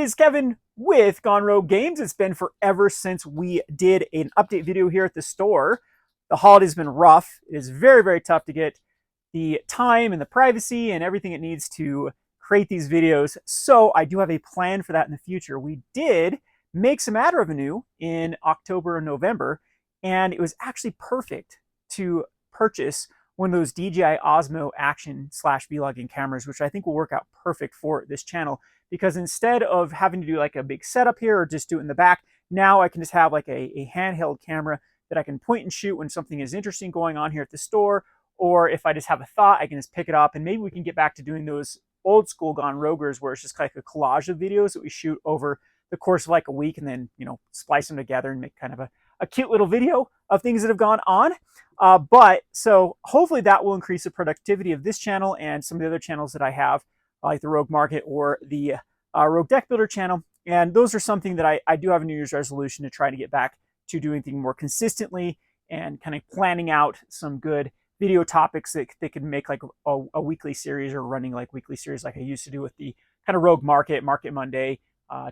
guys, Kevin with Gone Rogue Games. It's been forever since we did an update video here at the store. The holiday's been rough. It is very, very tough to get the time and the privacy and everything it needs to create these videos. So I do have a plan for that in the future. We did make some ad revenue in October and November, and it was actually perfect to purchase one of those DJI Osmo action / vlogging cameras, which I think will work out perfect for this channel. Because instead of having to do like a big setup here or just do it in the back, now I can just have like a handheld camera that I can point and shoot when something is interesting going on here at the store. Or if I just have a thought, I can just pick it up, and maybe we can get back to doing those old school Gone Roguers where it's just like a collage of videos that we shoot over the course of like a week and then, you know, splice them together and make kind of a cute little video of things that have gone on. So hopefully that will increase the productivity of this channel and some of the other channels that I have, like the Rogue Market or the Rogue Deck Builder channel. And those are something that I do have a New Year's resolution to try to get back to doing things more consistently and kind of planning out some good video topics that they could make like a weekly series, or running like weekly series like I used to do with the kind of Rogue Market, Market Monday,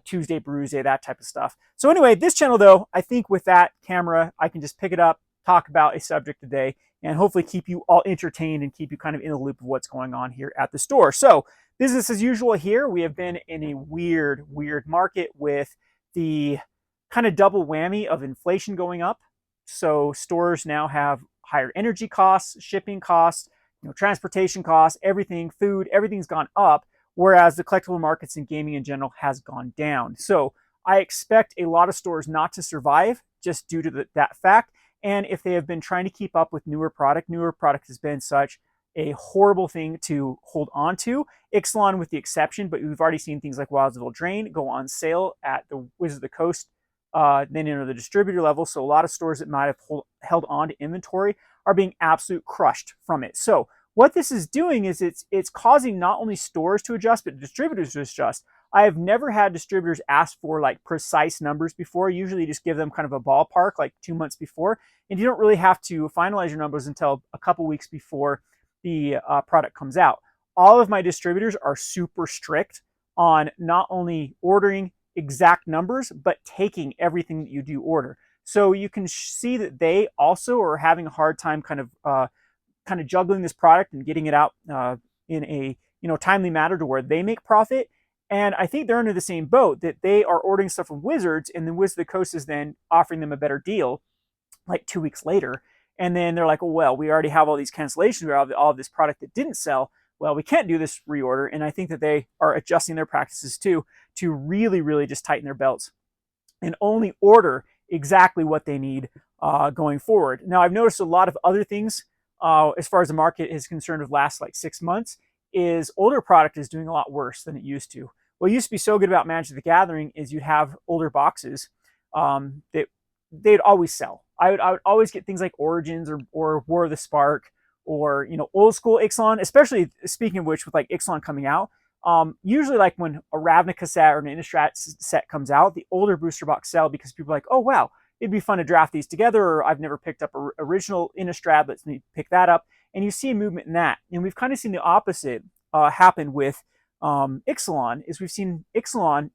Tuesday Brews Day, that type of stuff. So anyway, this channel though, I think with that camera, I can just pick it up, talk about a subject today, and hopefully keep you all entertained and keep you kind of in the loop of what's going on here at the store. So business as usual here. We have been in a weird market with the kind of double whammy of inflation going up. So stores now have higher energy costs, shipping costs, transportation costs, everything, food, everything's gone up, whereas the collectible markets and gaming in general has gone down. So I expect a lot of stores not to survive just due to that fact. And if they have been trying to keep up with newer product has been such a horrible thing to hold on to. Ixalan with the exception, but we've already seen things like Wildsville Drain go on sale at the Wizard of the Coast, then the distributor level. So a lot of stores that might have held on to inventory are being absolute crushed from it. So what this is doing is it's causing not only stores to adjust, but distributors to adjust. I have never had distributors ask for like precise numbers before. Usually you just give them kind of a ballpark like 2 months before, and you don't really have to finalize your numbers until a couple weeks before the product comes out. All of my distributors are super strict on not only ordering exact numbers, but taking everything that you do order. So you can see that they also are having a hard time kind of juggling this product and getting it out in a timely manner to where they make profit. And I think they're under the same boat, that they are ordering stuff from Wizards, and then Wizard of the Coast is then offering them a better deal like 2 weeks later. And then they're like, oh, well, we already have all these cancellations. We have all of this product that didn't sell. Well, we can't do this reorder. And I think that they are adjusting their practices too, to really, really just tighten their belts and only order exactly what they need going forward. Now, I've noticed a lot of other things as far as the market is concerned of last like 6 months, is older product is doing a lot worse than it used to. What used to be so good about Magic the Gathering is you'd have older boxes that they'd always sell. I would always get things like Origins or War of the Spark, or old school Ixalan, especially speaking of which with like Ixalan coming out. Usually like when a Ravnica set or an Innistrad set comes out, the older booster box sell because people are like, oh wow, it'd be fun to draft these together, or I've never picked up an original Innistrad, let's pick that up. And you see a movement in that. And we've kind of seen the opposite happen with Ixalan, is we've seen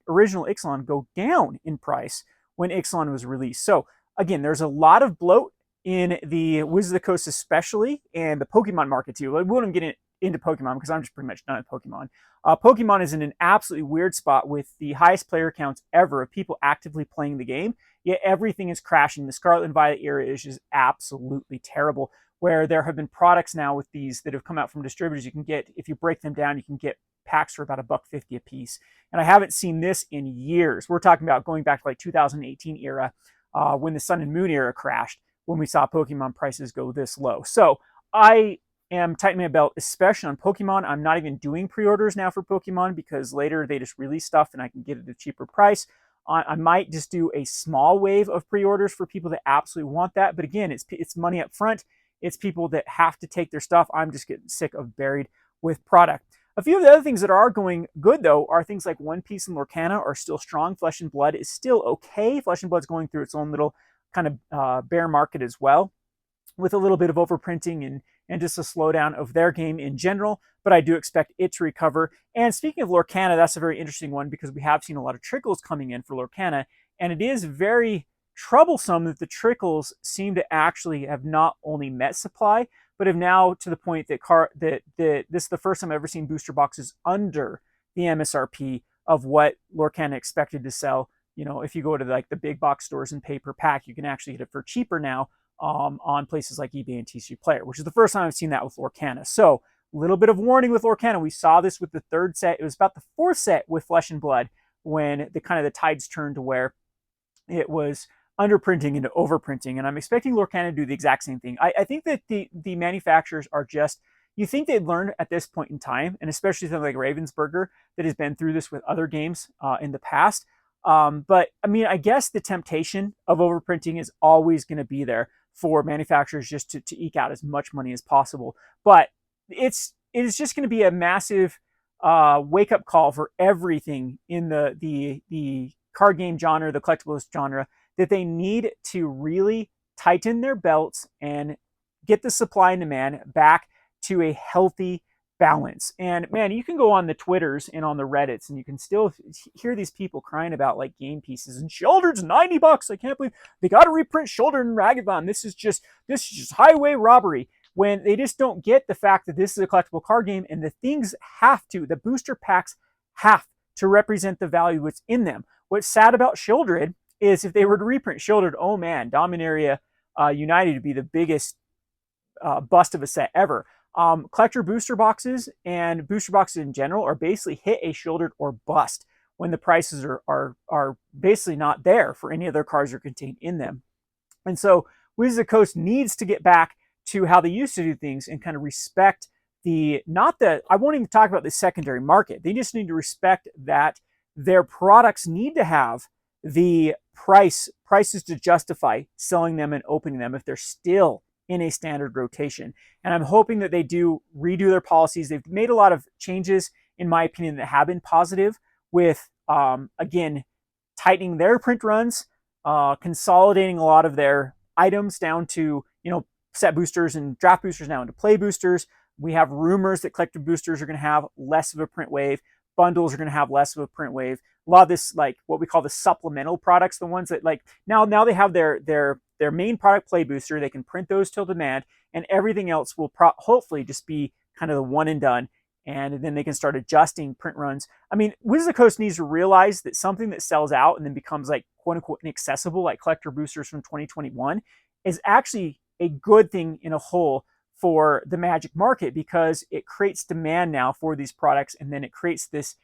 original Ixalan go down in price when Ixalan was released. So again, there's a lot of bloat in the Wizard of the Coast especially, and the Pokemon market too. We won't get into Pokemon because I'm just pretty much done with Pokemon. Pokemon is in an absolutely weird spot with the highest player counts ever of people actively playing the game, yet everything is crashing. The Scarlet and Violet era is just absolutely terrible, where there have been products now with these that have come out from distributors. You can get, if you break them down, you can get packs for about $1.50 a piece. And I haven't seen this in years. We're talking about going back to like 2018 era, when the Sun and Moon era crashed, when we saw Pokemon prices go this low. So I am tightening my belt, especially on Pokemon. I'm not even doing pre-orders now for Pokemon because later they just release stuff and I can get it at a cheaper price. I might just do a small wave of pre-orders for people that absolutely want that. But again, it's money up front. It's people that have to take their stuff. I'm just getting sick of buried with product. A few of the other things that are going good, though, are things like One Piece and Lorcana are still strong. Flesh and Blood is still okay. Flesh and Blood's going through its own little kind of bear market as well. with a little bit of overprinting and just a slowdown of their game in general, but I do expect it to recover. And speaking of Lorcana, that's a very interesting one because we have seen a lot of trickles coming in for Lorcana, and it is very troublesome that the trickles seem to actually have not only met supply, but have now to the point that this is the first time I've ever seen booster boxes under the MSRP of what Lorcana expected to sell. You know, if you go to like the big box stores and pay per pack, you can actually get it for cheaper now on places like eBay and TCG Player, which is the first time I've seen that with Lorcana. So a little bit of warning with Lorcana. We saw this with the third set. It was about the fourth set with Flesh and Blood when the tides turned to where it was underprinting into overprinting. And I'm expecting Lorcana to do the exact same thing. I think that the manufacturers are just, you think they'd learn at this point in time, and especially something like Ravensburger that has been through this with other games in the past. But I mean, I guess the temptation of overprinting is always going to be there for manufacturers just to eke out as much money as possible. But it is just going to be a massive wake-up call for everything in the card game genre, the collectibles genre, that they need to really tighten their belts and get the supply and demand back to a healthy balance. And man, you can go on the Twitters and on the Reddits and you can still hear these people crying about like game pieces and Shouldered's $90. I can't believe they got to reprint Shouldered and Ragavan. This is just highway robbery, when they just don't get the fact that this is a collectible card game and the things the booster packs have to represent the value that's in them. What's sad about Shouldered is if they were to reprint Shouldered, oh man, Dominaria United would be the biggest bust of a set ever. Collector booster boxes and booster boxes in general are basically hit a Shouldered or bust when the prices are basically not there for any other cards that are contained in them. And so Wizards of the Coast needs to get back to how they used to do things and kind of respect I won't even talk about the secondary market. They just need to respect that their products need to have the prices to justify selling them and opening them if they're still in a standard rotation. And I'm hoping that they do redo their policies. They've made a lot of changes, in my opinion, that have been positive with, again, tightening their print runs, consolidating a lot of their items down to, set boosters and draft boosters now into play boosters. We have rumors that collective boosters are going to have less of a print wave. Bundles are going to have less of a print wave. A lot of this, like what we call the supplemental products, the ones that like now they have their main product play booster. They can print those till demand, and everything else will hopefully just be kind of the one and done. And then they can start adjusting print runs. I mean, Wizards of the Coast needs to realize that something that sells out and then becomes like quote unquote inaccessible, like collector boosters from 2021, is actually a good thing in a whole for the Magic market, because it creates demand now for these products, and then it creates this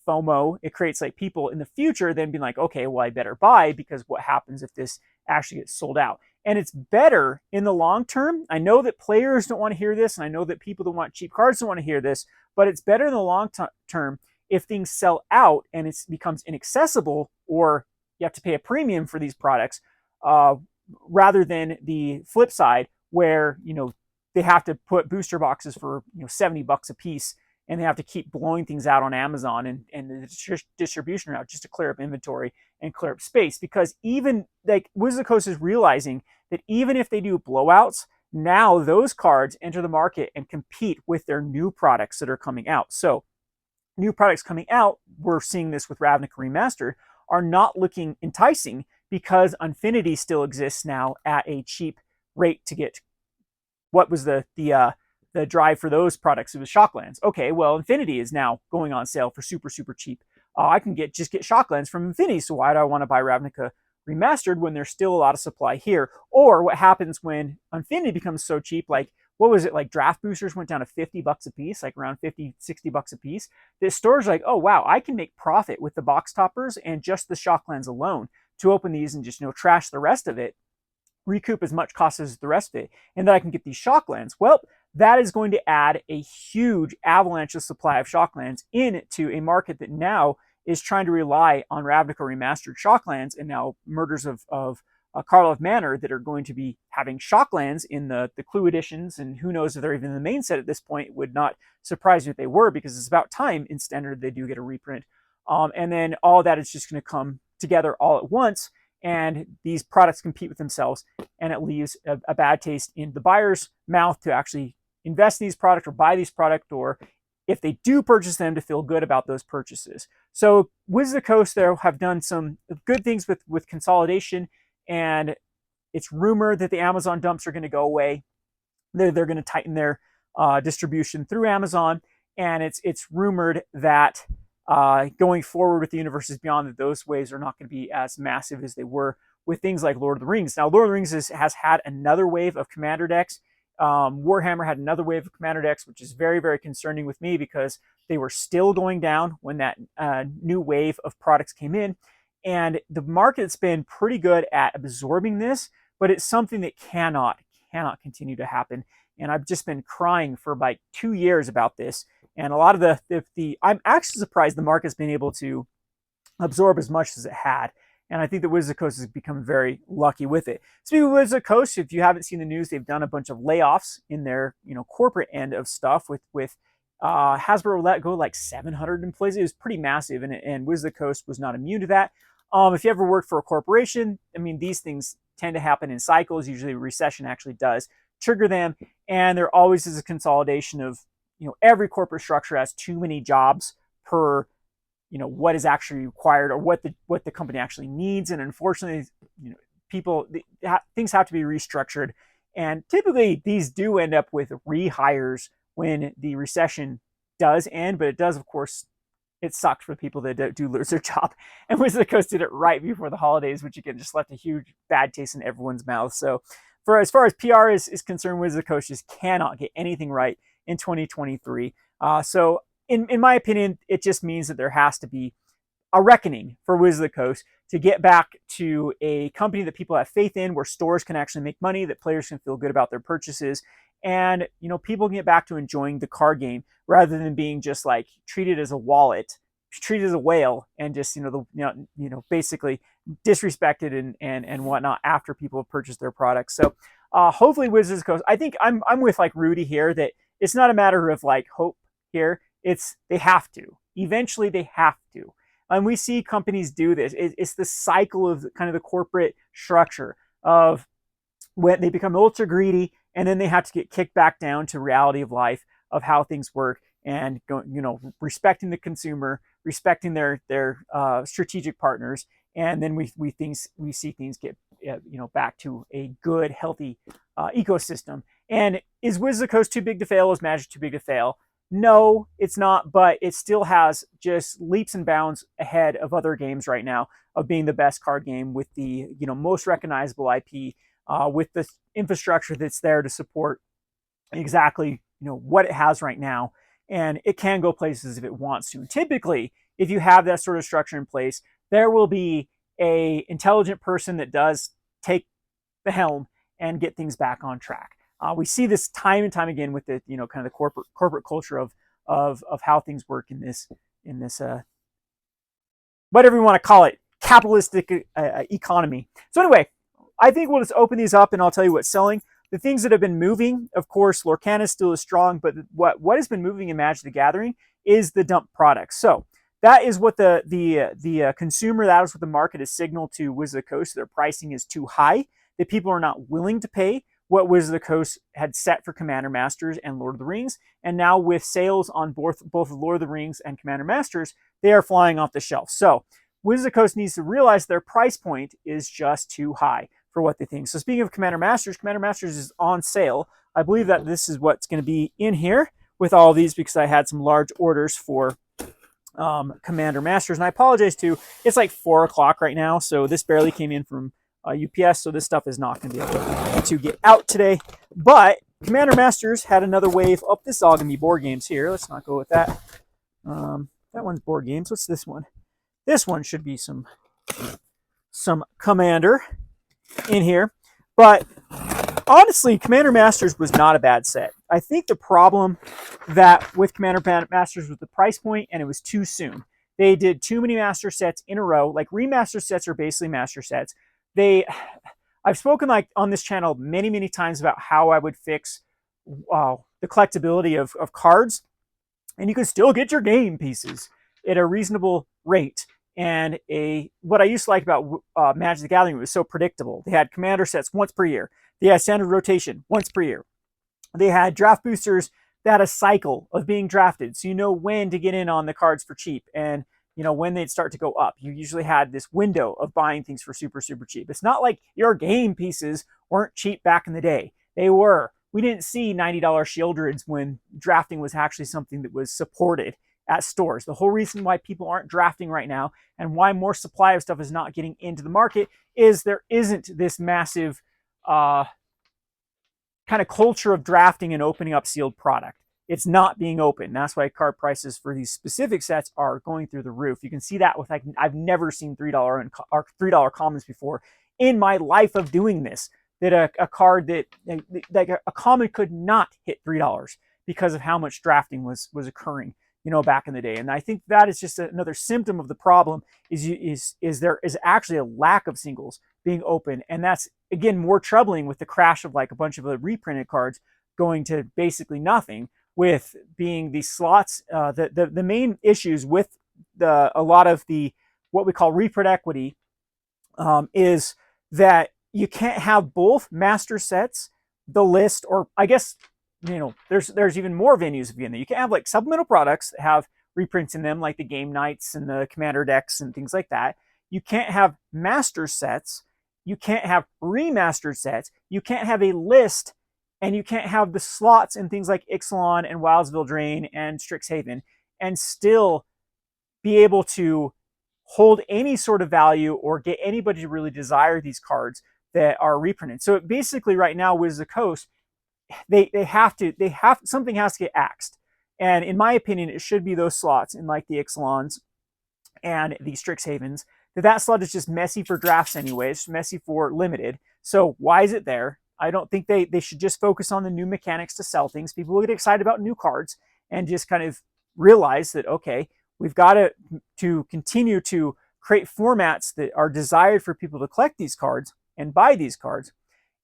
FOMO. It creates like people in the future then being like, okay, well, I better buy, because what happens if this actually gets sold out? And it's better in the long term. I know that players don't want to hear this, and I know that people that want cheap cards don't want to hear this, but it's better in the long term if things sell out and it becomes inaccessible, or you have to pay a premium for these products, rather than the flip side where, they have to put booster boxes for, $70 a piece, and they have to keep blowing things out on Amazon and the distribution route just to clear up inventory and clear up space. Because even like Wizards of the Coast is realizing that even if they do blowouts, now those cards enter the market and compete with their new products that are coming out. So new products coming out, we're seeing this with Ravnica Remastered, are not looking enticing because Infinity still exists now at a cheap rate to get. What was the drive for those products? It was Shocklands. Okay, well, Infinity is now going on sale for super, super cheap. I can just get Shocklands from Infinity, so why do I want to buy Ravnica Remastered when there's still a lot of supply here? Or what happens when Infinity becomes so cheap, like, what was it, like draft boosters went down to $50 a piece, like around $50-$60 a piece. The stores are like, oh wow, I can make profit with the box toppers and just the Shocklands alone to open these and just trash the rest of it, recoup as much cost as the rest of it, and then I can get these Shocklands. Well, that is going to add a huge avalanche of supply of Shocklands into a market that now is trying to rely on Ravnica Remastered Shocklands, and now Murders of Karlov Manor that are going to be having Shocklands in the Clue editions, and who knows if they're even in the main set at this point. It would not surprise me if they were, because it's about time in Standard they do get a reprint. And then all that is just going to come together all at once. and these products compete with themselves, and it leaves a bad taste in the buyer's mouth to actually invest in these products or buy these products, or if they do purchase them, to feel good about those purchases. So Wizards of the Coast there have done some good things with consolidation, and it's rumored that the Amazon dumps are going to go away. They're going to tighten their distribution through Amazon, and it's rumored that going forward with the Universes Beyond, that those waves are not going to be as massive as they were with things like Lord of the Rings. Now, Lord of the Rings has had another wave of Commander decks. Warhammer had another wave of Commander decks, which is very, very concerning with me, because they were still going down when that new wave of products came in. And the market's been pretty good at absorbing this, but it's something that cannot continue to happen. And I've just been crying for like 2 years about this. And a lot of the I'm actually surprised the market's been able to absorb as much as it had. And I think that Wizards of the Coast has become very lucky with it. Speaking of Wizards of the Coast, if you haven't seen the news, they've done a bunch of layoffs in their corporate end of stuff with Hasbro let go like 700 employees. It was pretty massive, and Wizards of the Coast was not immune to that. If you ever worked for a corporation, I mean, these things tend to happen in cycles. Usually a recession actually does trigger them, and there always is a consolidation of, every corporate structure has too many jobs per what is actually required, or what the company actually needs. And unfortunately, things have to be restructured, and typically these do end up with rehires when the recession does end. But it does, of course, it sucks for people that do lose their job. And Wizards of the Coast did it right before the holidays, which again just left a huge bad taste in everyone's mouth. So as far as PR is concerned, Wizards of the Coast just cannot get anything right in 2023. So in my opinion, it just means that there has to be a reckoning for Wizards of the Coast to get back to a company that people have faith in, where stores can actually make money, that players can feel good about their purchases, and people can get back to enjoying the card game rather than being just like treated as a wallet, treated as a whale, and just basically disrespected and whatnot after people have purchased their products. So hopefully Wizards of the Coast, I think I'm with like Rudy here, that it's not a matter of like hope here. It's they have to. Eventually they have to. And we see companies do this. It's the cycle of kind of the corporate structure of when they become ultra greedy, and then they have to get kicked back down to reality of life, of how things work, and respecting the consumer, respecting their strategic partners, and then we see things get back to a good, healthy ecosystem. And is Wizards of the Coast too big to fail? Is Magic too big to fail? No, it's not, but it still has just leaps and bounds ahead of other games right now of being the best card game, with the most recognizable IP, with the infrastructure that's there to support exactly what it has right now, and it can go places if it wants to. And typically, if you have that sort of structure in place, there will be a intelligent person that does take the helm and get things back on track. We see this time and time again with the kind of the corporate culture of how things work in this whatever you want to call it, capitalistic economy. So anyway, I think we'll just open these up and I'll tell you what's selling. The things that have been moving, of course, Lorcana still is strong, but what has been moving in Magic the Gathering is the dump products. So that is what the consumer, that is what the market has signaled to Wizards of the Coast. Their pricing is too high, that people are not willing to pay what Wizards of the Coast had set for Commander Masters and Lord of the Rings. And now with sales on both Lord of the Rings and Commander Masters, they are flying off the shelf. So Wizards of the Coast needs to realize their price point is just too high for what they think. So speaking of Commander Masters is on sale. I believe that this is what's going to be in here with all of these, because I had some large orders for Commander Masters. And I apologize too, it's like 4 o'clock right now, so this barely came in from UPS, so this stuff is not going to be able to get out today. But Commander Masters had another wave. Oh, this is all going to be board games here. Let's not go with that. That one's board games. What's this one? This one should be some Commander in here. But honestly, Commander Masters was not a bad set. I think the problem that with Commander Masters was the price point, and it was too soon. They did too many master sets in a row. Like, remaster sets are basically master sets. I've spoken like on this channel many times about how I would fix the collectability of cards, and you can still get your game pieces at a reasonable rate. And what I used to like about Magic the Gathering, it was so predictable. They had commander sets once per year. They had standard rotation once per year. They had draft boosters that had a cycle of being drafted, so you know when to get in on the cards for cheap, and you know when they'd start to go up. You usually had this window of buying things for super, super cheap. It's not like your game pieces weren't cheap back in the day. They were. We didn't see $90 Shieldreds when drafting was actually something that was supported at stores. The whole reason why people aren't drafting right now and why more supply of stuff is not getting into the market is there isn't this massive kind of culture of drafting and opening up sealed product. It's not being opened. That's why card prices for these specific sets are going through the roof. You can see that with, like, I've never seen $3 commons before in my life of doing this. That a card that like a common could not hit $3 because of how much drafting was occurring, you know, back in the day. And I think that is just another symptom of the problem. Is there is actually a lack of singles being open, and that's again more troubling with the crash of like a bunch of the reprinted cards going to basically nothing. With being these slots, the main issues with a lot of the what we call Repr Equity is that you can't have both master sets, the list, or I guess, you know, there's even more venues of being there. You can have like supplemental products that have reprints in them, like the game nights and the commander decks and things like that. You can't have master sets. You can't have remastered sets. You can't have a list, and you can't have the slots and things like Ixalan and Wildsville Drain and Strixhaven and still be able to hold any sort of value or get anybody to really desire these cards that are reprinted. So basically right now, Wizards of the Coast, they have something has to get axed. And in my opinion, it should be those slots in like the Ixalans and the Strixhavens. That slot is just messy for drafts anyway. It's messy for limited. So why is it there? I don't think they should just focus on the new mechanics to sell things. People will get excited about new cards and just kind of realize that, okay, we've got to continue to create formats that are desired for people to collect these cards and buy these cards.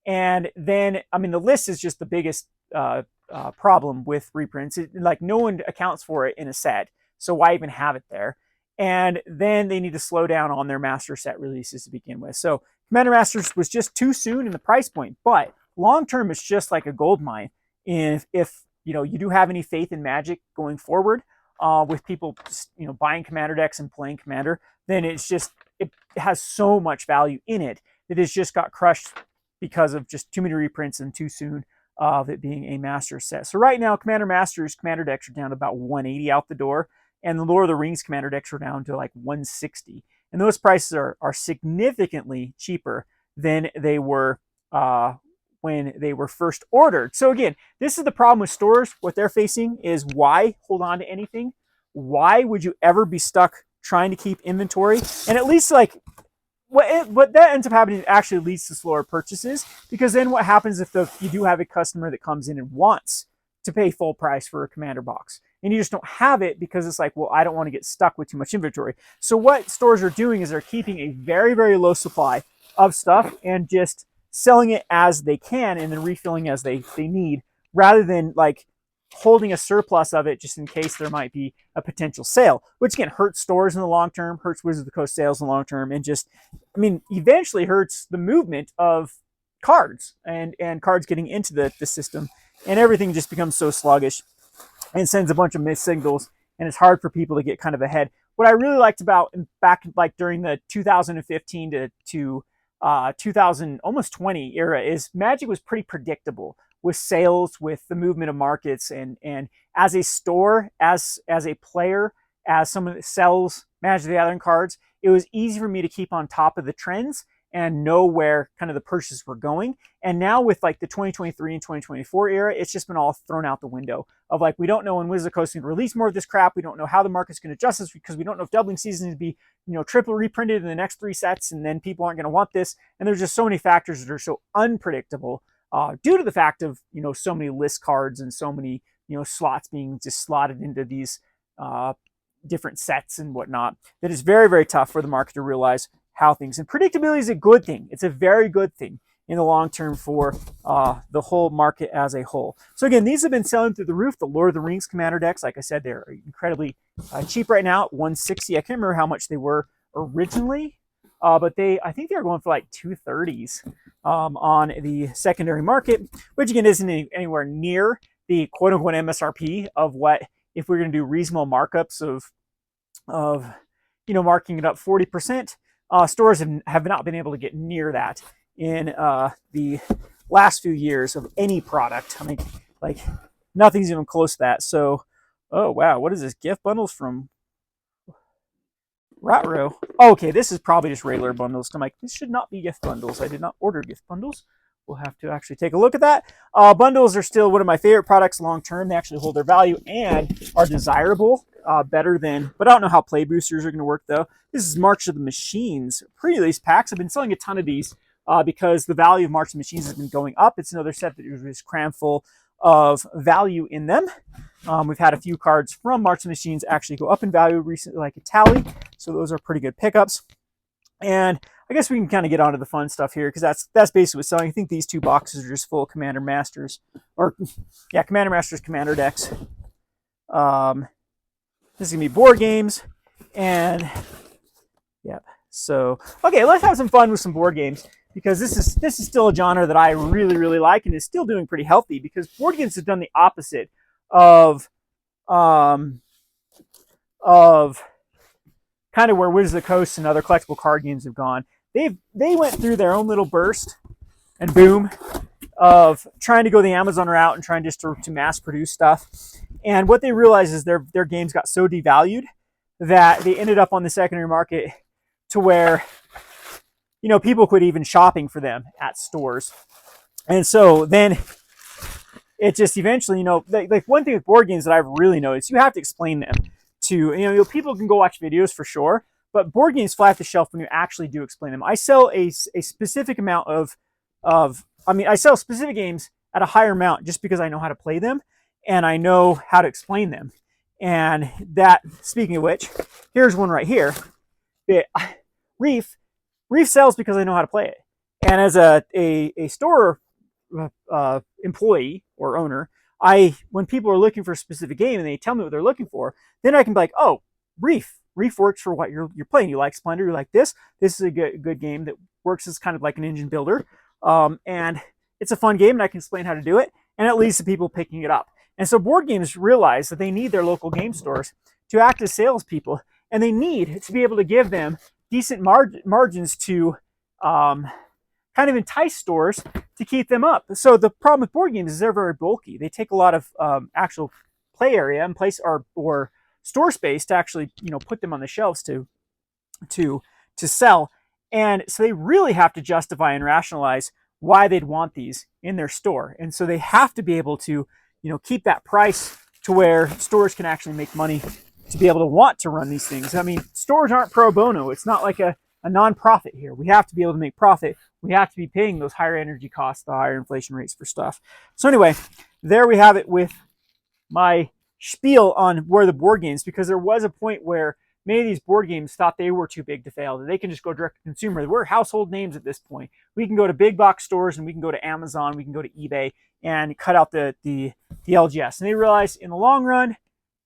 And then, I mean, the list is just the biggest problem with reprints. Like, no one accounts for it in a set, so why even have it there? And then they need to slow down on their master set releases to begin with. So Commander Masters was just too soon in the price point, but long term, it's just like a gold mine. If you know, you do have any faith in Magic going forward, with people, you know, buying Commander decks and playing Commander, then it has so much value in it that it's just got crushed because of just too many reprints and too soon of it being a master set. So right now, Commander Masters Commander decks are down to about 180 out the door, and the Lord of the Rings Commander decks are down to like 160. And those prices are significantly cheaper than they were when they were first ordered. So again, this is the problem with stores. What they're facing is, why hold on to anything? Why would you ever be stuck trying to keep inventory? And at least, like, what that ends up happening actually leads to slower purchases, because then what happens if you do have a customer that comes in and wants to pay full price for a commander box, and you just don't have it because it's like, well, I don't want to get stuck with too much inventory. So what stores are doing is they're keeping a very, very low supply of stuff and just selling it as they can and then refilling as they need, rather than like holding a surplus of it just in case there might be a potential sale, which again hurts stores in the long term, hurts Wizards of the Coast sales in the long term, and just, I mean, eventually hurts the movement of cards and cards getting into the system, and everything just becomes so sluggish and sends a bunch of missed signals, and it's hard for people to get kind of ahead. What I really liked about back like during the 2015 to 2000 almost 20 era is Magic was pretty predictable with sales, with the movement of markets, and as a store, as a player, as someone that sells Magic the Gathering cards, it was easy for me to keep on top of the trends and know where kind of the purchases were going. And now with like the 2023 and 2024 era, it's just been all thrown out the window of like, we don't know when Wizards of the Coast is going to release more of this crap. We don't know how the market's going to adjust this, because we don't know if doubling season is going to be, you know, triple reprinted in the next 3 sets, and then people aren't going to want this. And there's just so many factors that are so unpredictable due to the fact of, you know, so many list cards and so many, you know, slots being just slotted into these different sets and whatnot, that it's very, very tough for the market to realize how things, and predictability is a good thing. It's a very good thing in the long term for the whole market as a whole. So again, these have been selling through the roof. The Lord of the Rings Commander decks, like I said, they're incredibly cheap right now at 160. I can't remember how much they were originally, but I think they were going for like 230s on the secondary market, which again isn't anywhere near the quote unquote MSRP of what, if we're going to do reasonable markups of marking it up 40%, stores have not been able to get near that in the last few years of any product. I mean, like nothing's even close to that. So, oh wow, what is this? Gift bundles from Ratro. Oh, okay, this is probably just regular bundles. I'm like, this should not be gift bundles. I did not order gift bundles. We'll have to actually take a look at that. Bundles are still one of my favorite products long term. They actually hold their value and are desirable, better than, but I don't know how play boosters are going to work though. This is March of the Machines pre-release packs. I've been selling a ton of ththese because the value of March of the Machines has been going up. It's another set that is crammed full of value in them. We've had a few cards from March of the Machines actually go up in value recently, like a Tally. So those are pretty good pickups. And I guess we can kind of get onto the fun stuff here because that's basically what's selling. I think these two boxes are just full of Commander Masters, or yeah, Commander Masters Commander decks. This is gonna be board games, and yeah. So okay, let's have some fun with some board games because this is still a genre that I really like and is still doing pretty healthy because board games have done the opposite of kind of where Wizards of the Coast and other collectible card games have gone. They went through their own little burst and boom of trying to go the Amazon route and trying just to mass produce stuff. And what they realized is their games got so devalued that they ended up on the secondary market to where people quit even shopping for them at stores. And so then it just eventually, like one thing with board games that I've really noticed, you have to explain them to, people can go watch videos for sure, but board games fly off the shelf when you actually do explain them. I sell a specific amount I sell specific games at a higher amount just because I know how to play them and I know how to explain them. And that, speaking of which, here's one right here. Reef sells because I know how to play it. And as a store employee or owner, when people are looking for a specific game and they tell me what they're looking for, then I can be like, oh, Reef works for what you're playing. You like Splendor, you like this is a good game that works as kind of like an engine builder, and it's a fun game and I can explain how to do it, and it leads to people picking it up. And so board games realize that they need their local game stores to act as salespeople, and they need to be able to give them decent margins to kind of entice stores to keep them up. So the problem with board games is they're very bulky. They take a lot of actual play area and place or store space to actually put them on the shelves to sell. And so they really have to justify and rationalize why they'd want these in their store. And so they have to be able to keep that price to where stores can actually make money to be able to want to run these things. I mean, stores aren't pro bono. It's not like a non-profit here. We have to be able to make profit. We have to be paying those higher energy costs, the higher inflation rates for stuff. So anyway, there we have it with my spiel on where the board games, because there was a point where many of these board games thought they were too big to fail, that they can just go direct to consumer. We're household names at this point. We can go to big box stores and we can go to Amazon, we can go to eBay and cut out the LGS. And they realize in the long run,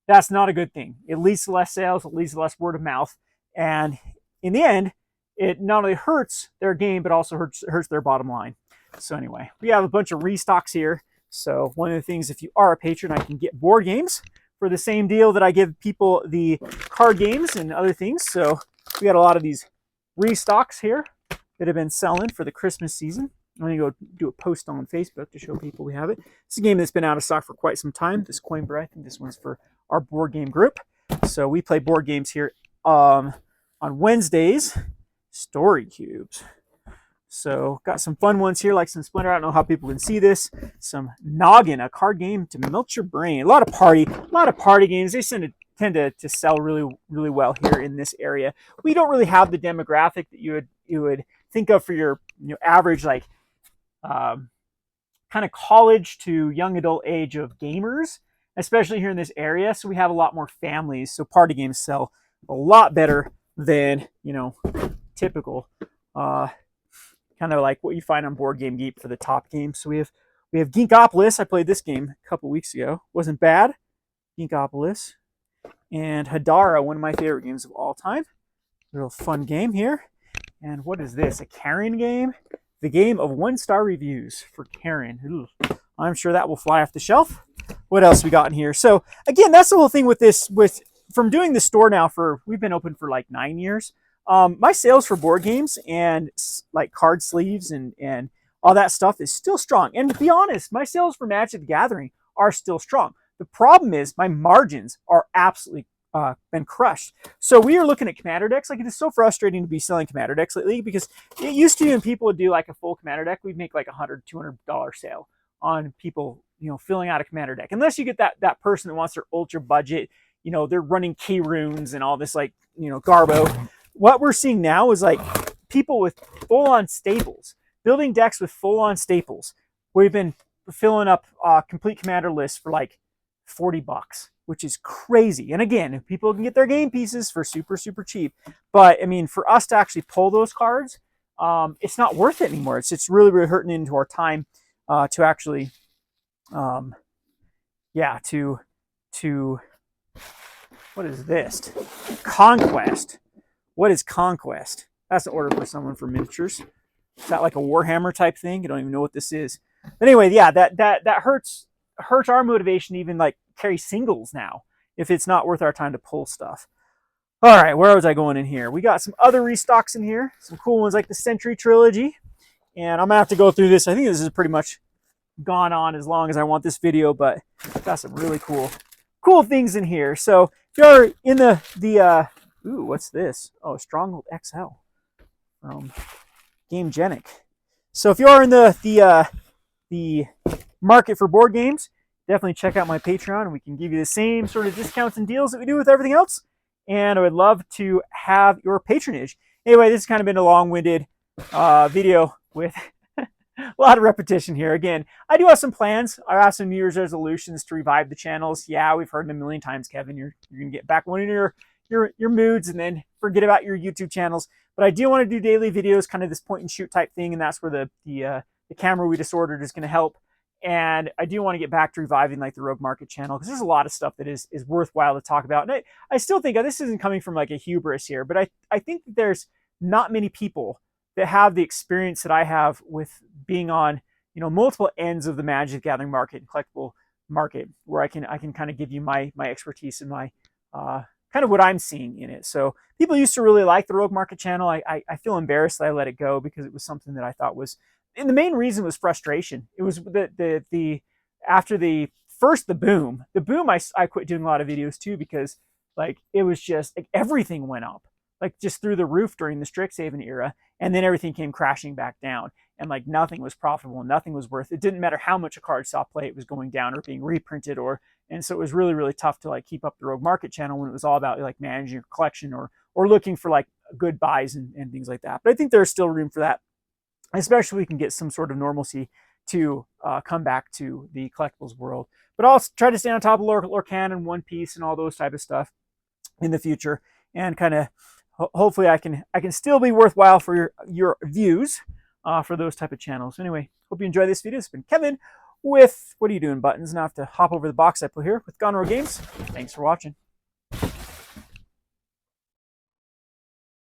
that's not a good thing. It leads to less sales, it leads to less word of mouth. And in the end, it not only hurts their game, but also hurts their bottom line. So anyway, we have a bunch of restocks here. So one of the things, if you are a patron, I can get board games for the same deal that I give people the card games and other things. So we got a lot of these restocks here that have been selling for the Christmas season. I'm going to go do a post on Facebook to show people we have it. It's a game that's been out of stock for quite some time. This Coinbra, I think this one's for our board game group. So we play board games here on Wednesdays. Story cubes. So got some fun ones here, like some Splendor. I don't know how people can see this. Some Noggin, a card game to melt your brain. A lot of party games. They tend to sell really well here in this area. We don't really have the demographic that you would think of for your average like kind of college to young adult age of gamers, especially here in this area. So we have a lot more families. So party games sell a lot better than typical kind of like what you find on Board Game Geek for the top games. So we have Geekopolis. I played this game a couple weeks ago. Wasn't bad. Geekopolis. And Hadara, one of my favorite games of all time. Little fun game here. And what is this? A Karen game? The game of 1-star reviews for Karen. Ooh, I'm sure that will fly off the shelf. What else we got in here? So again, that's the whole thing with this. From doing the store now we've been open for like 9 years. My sales for board games and like card sleeves and all that stuff is still strong. And to be honest, my sales for Magic the Gathering are still strong. The problem is my margins are absolutely been crushed. So we are looking at Commander decks. Like, it is so frustrating to be selling Commander decks lately, because it used to be when people would do like a full Commander deck, we'd make like $100, $200 sale on people, filling out a Commander deck. Unless you get that person that wants their ultra budget, they're running key runes and all this like, garbo. What we're seeing now is like people with Fullon Staples, building decks with Fullon Staples. We've been filling up complete Commander lists for like $40, which is crazy. And again, people can get their game pieces for super, super cheap. But I mean, for us to actually pull those cards, it's not worth it anymore. It's really, really hurting into our time to actually, to what is this? Conquest. What is Conquest? That's an order for someone for miniatures. Is that like a Warhammer type thing? I don't even know what this is. But anyway, yeah, that hurts our motivation to even like carry singles now if it's not worth our time to pull stuff. All right, where was I going in here? We got some other restocks in here, some cool ones like the Century Trilogy, and I'm gonna have to go through this. I think this is pretty much gone on as long as I want this video, but got some really cool things in here. So if you're in the ooh, what's this? Oh, Stronghold XL from Gamegenic. So if you are in the market for board games, definitely check out my Patreon, and we can give you the same sort of discounts and deals that we do with everything else. And I would love to have your patronage. Anyway, this has kind of been a long-winded video with a lot of repetition here. Again, I do have some plans. I have some New Year's resolutions to revive the channels. Yeah, we've heard them a million times, Kevin. You're going to get back one of your moods and then forget about your YouTube channels. But I do want to do daily videos, kind of this point and shoot type thing, and that's where the camera we just ordered is going to help. And I do want to get back to reviving like the Rogue Market channel, because there's a lot of stuff that is worthwhile to talk about. And I still think this isn't coming from like a hubris here, but I think that there's not many people that have the experience that I have with being on multiple ends of the Magic the Gathering market and collectible market, where I can kind of give you my expertise and my kind of what I'm seeing in it. So people used to really like the Rogue Market channel. I feel embarrassed that I let it go, because it was something that I thought was, and the main reason was frustration. It was the after the boom, I quit doing a lot of videos too, because like it was just like everything went up like just through the roof during the Strixhaven era, and then everything came crashing back down, and like nothing was profitable, nothing was worth it. It didn't matter how much a card saw play, it was going down or being reprinted, and so it was really, really tough to like keep up the Rogue Market channel when it was all about like managing your collection or looking for like good buys and things like that. But I think there's still room for that, especially if we can get some sort of normalcy to come back to the collectibles world. But I'll try to stay on top of Lorcan and One Piece and all those type of stuff in the future, and kind of hopefully I can still be worthwhile for your views for those type of channels. Anyway, hope you enjoy this video. It's been Kevin with What Are You Doing Buttons, and I have to hop over the box I put here with Gone Rogue Games. Thanks for watching.